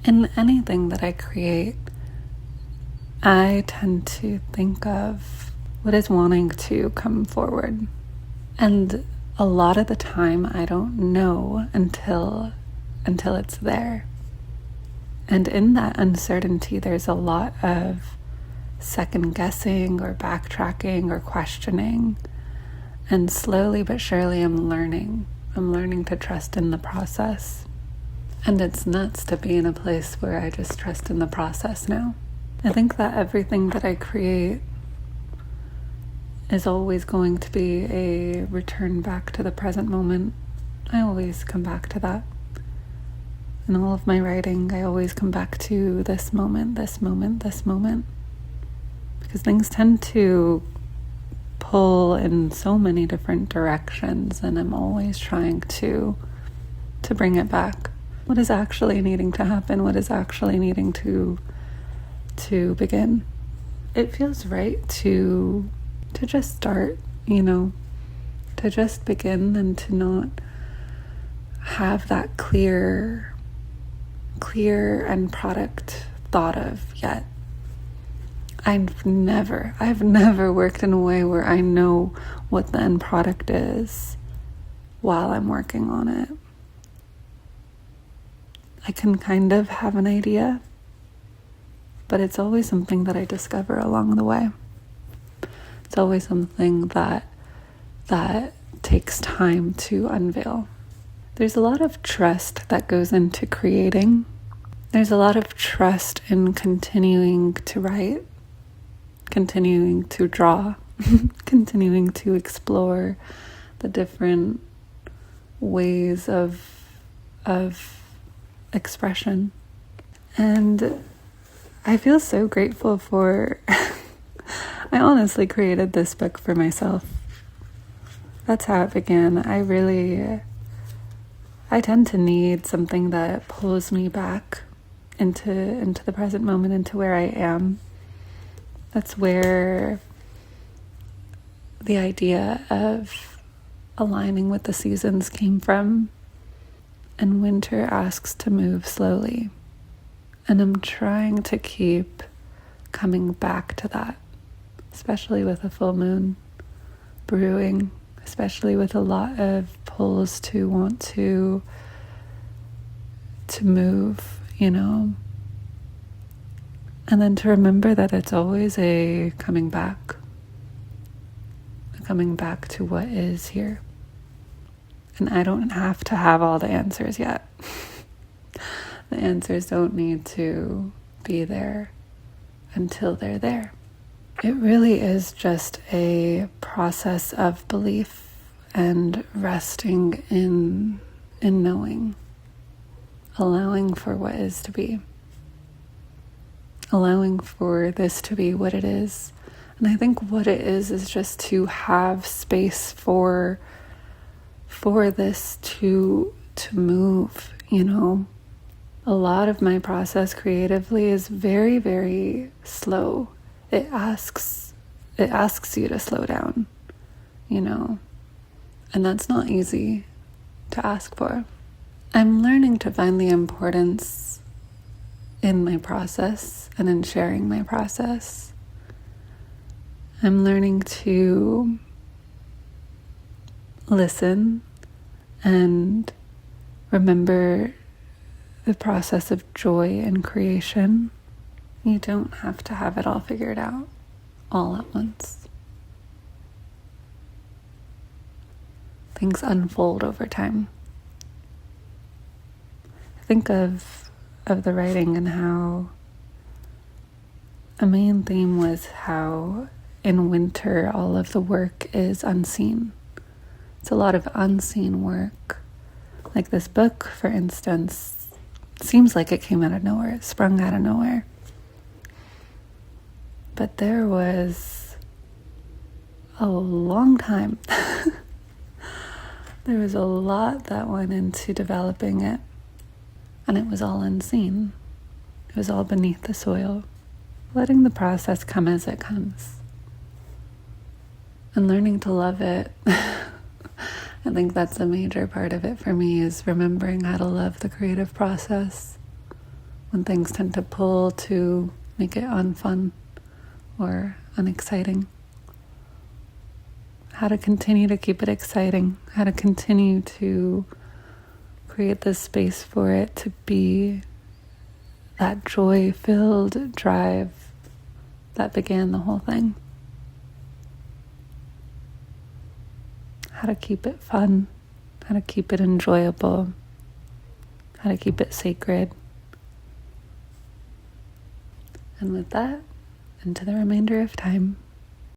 In anything that I create, I tend to think of what is wanting to come forward. And a lot of the time, I don't know until it's there. And in that uncertainty, there's a lot of second guessing or backtracking or questioning. And slowly but surely, I'm learning to trust in the process. And it's nuts to be in a place where I just trust in the process now. I think that everything that I create is always going to be a return back to the present moment. I always come back to that. In all of my writing, I always come back to this moment, this moment, this moment. Because things tend to pull in so many different directions, and I'm always trying to bring it back. What is actually needing to happen? What is actually needing to begin? It feels right to just start, to just begin, and to not have that clear end product thought of yet. I've never worked in a way where I know what the end product is while I'm working on it. I can kind of have an idea, but it's always something that I discover along the way. It's always something that takes time to unveil. There's a lot of trust that goes into creating. There's a lot of trust in continuing to write, continuing to draw, continuing to explore the different ways of expression. And I feel so grateful for I honestly created this book for myself. That's how it began. I tend to need something that pulls me back into the present moment, into where I am. That's where the idea of aligning with the seasons came from. And winter asks to move slowly. And I'm trying to keep coming back to that, especially with a full moon brewing, especially with a lot of pulls to want to move, And then to remember that it's always a coming back to what is here. And I don't have to have all the answers yet. The answers don't need to be there until they're there. It really is just a process of belief and resting in knowing, allowing for what is to be, allowing for this to be what it is. And I think what it is just to have space for this to move, A lot of my process creatively is very, very slow. It asks you to slow down, And that's not easy to ask for. I'm learning to find the importance in my process and in sharing my process. I'm learning to listen and remember the process of joy and creation. You don't have to have it all figured out all at once. Things unfold over time. Think of the writing and how a main theme was how in winter all of the work is unseen. It's a lot of unseen work. Like this book, for instance, seems like it came out of nowhere. It sprung out of nowhere. But there was a long time. There was a lot that went into developing it. And it was all unseen. It was all beneath the soil. Letting the process come as it comes. And learning to love it. I think that's a major part of it for me, is remembering how to love the creative process. when things tend to pull to make it unfun or unexciting. How to continue to keep it exciting, how to continue to create this space for it to be that joy-filled drive that began the whole thing. How to keep it fun, how to keep it enjoyable, how to keep it sacred. And with that, into the remainder of time.